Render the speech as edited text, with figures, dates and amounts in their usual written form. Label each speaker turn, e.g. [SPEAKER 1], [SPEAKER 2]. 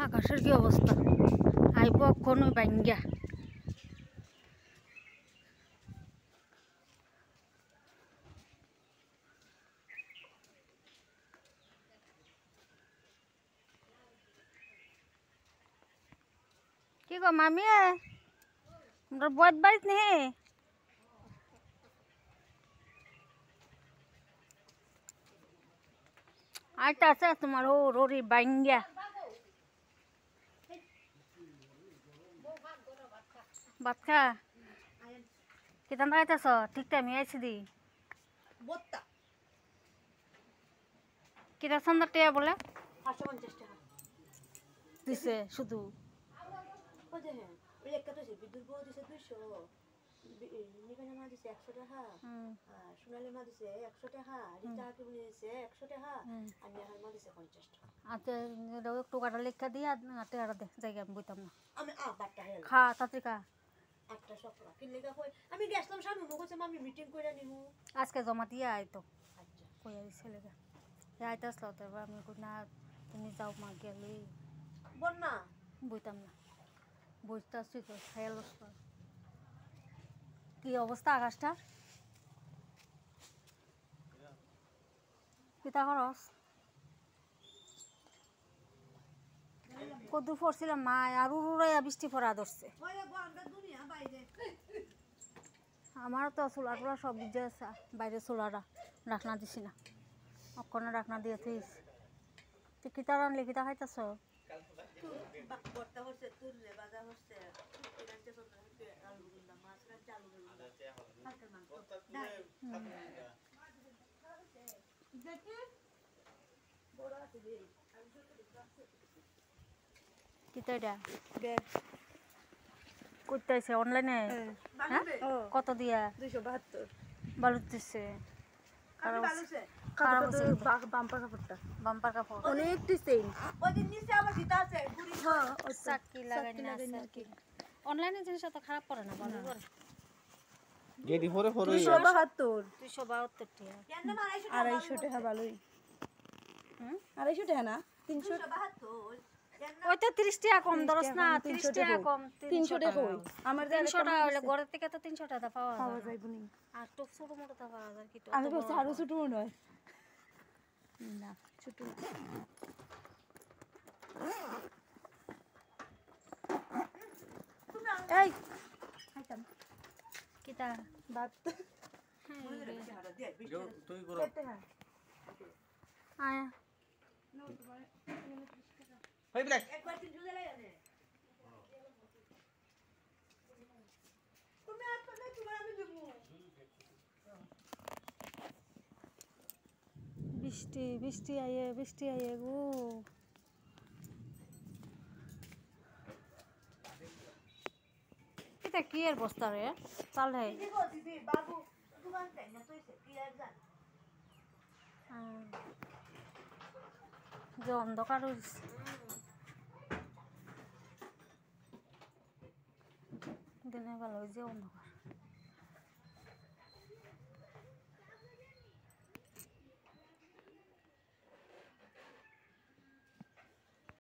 [SPEAKER 1] আকাশের কি অবস্থা, আইব কোনো বাঙ্গা। কি গো মামি, তোমরা বয়স বাড়িত নে আইতা আছে তোমার ও রোরি বাঙ্গা ভাত খা কিতান খাইতেছ? ঠিক টাইমে আইছি দি কিতা সন্ধ্যা টিয়া বলে
[SPEAKER 2] 550 টাকা
[SPEAKER 1] দিছে শুধু।
[SPEAKER 2] ওই যে হ্যাঁ ওই একটা তো বিদ্যুৎ বউ দিছে 200, নিবেনা মা দিছে 100 টাকা, আর সোনালী মা দিছে 100 টাকা, রিতা হাকিম দিছে 100 টাকা, আর নেহার মা দিছে 50 টাকা।
[SPEAKER 1] আচ্ছা একটু কাটা লেখা দিয়া টেয়ারা দে জায়গা আমি বইতাম না।
[SPEAKER 2] আমি বাট্টা হেল
[SPEAKER 1] খা তাড়াতাড়ি খা।
[SPEAKER 2] আটটা সকাল কিনলে কই আমি গেছলাম শানু কইছে আমি মিটিং কইরা নিমু।
[SPEAKER 1] আজকে জমা দিয়ে আইতো
[SPEAKER 2] আচ্ছা
[SPEAKER 1] কই আইছে লেগা আইতে আসলো তো এবার আমি কই না তুমি যাও মা গেলে
[SPEAKER 2] বন্যা
[SPEAKER 1] বইতাম না বইতে আসছি তো খেয়াল কি অবস্থা আকাশটা কিতা খরচ কদু পড়ছিলাম মা আর উড়াইয়া বৃষ্টি পড়া ধরছে। আমার তো সোলার টোলা সব ভিজে আছে বাইরে সোলারা রাখনা দিছি না অক্ষণে রাখনা দিয়ে থইস তুই কিতা রানলি কিতা খাইতেছ?
[SPEAKER 2] বর্তা হচ্ছে তুললে বাজা হচ্ছে রাইতে তো আলু গুন্ডা মাছ রাইতে আলু গুন্ডা কালকের মাংস দেখি বড় আছে রে
[SPEAKER 1] কিতা এটা
[SPEAKER 2] ব্যাগ
[SPEAKER 1] করতেছে অনলাইনে কত দিয়া
[SPEAKER 2] 272
[SPEAKER 1] বালুত দিচ্ছে বাম্পার কাপড়
[SPEAKER 2] অনেক ডিজাইন ওই দিন নিচে আবার দিতা আছে পুরি
[SPEAKER 1] চাকি লাগাই না আছে অনলাইনে জিনিস তো খারাপ পড়ে না ভালো পড়ে
[SPEAKER 3] গেডি পরে পরে
[SPEAKER 2] 272
[SPEAKER 1] 272 টাকা
[SPEAKER 2] 250 টাকা ভালোই 250 টাকা না 372
[SPEAKER 1] ওই তো 30 টাকা কম দরস না 30 টাকা কম
[SPEAKER 2] 300 টাকা কই আমার
[SPEAKER 1] 300 টাকা হলে ঘর থেকে তো 300 টাকা পাওয়া
[SPEAKER 2] যাইব নি
[SPEAKER 1] আর তো ছোট মোটো তা পাওয়া যায় কি তো
[SPEAKER 2] আমি বলছি আরো ছোট মনে হয় না ছোট এই খাইতাম
[SPEAKER 1] কিতা
[SPEAKER 2] ভাত
[SPEAKER 3] তুই করো
[SPEAKER 1] আয়া
[SPEAKER 3] হই ব্রেক
[SPEAKER 2] একবার তিন জুলে লাগে তুমি আর তো তোমার আমি দেব
[SPEAKER 1] বৃষ্টি বৃষ্টি আয়ে গো এটা কি এর বস্তা রে চাল হে
[SPEAKER 2] দিদি বাবু দোকান তাই না তুই সে কি আর জান
[SPEAKER 1] যে অন্ধকার হইছে দিনে ভালো যে অন্ধকার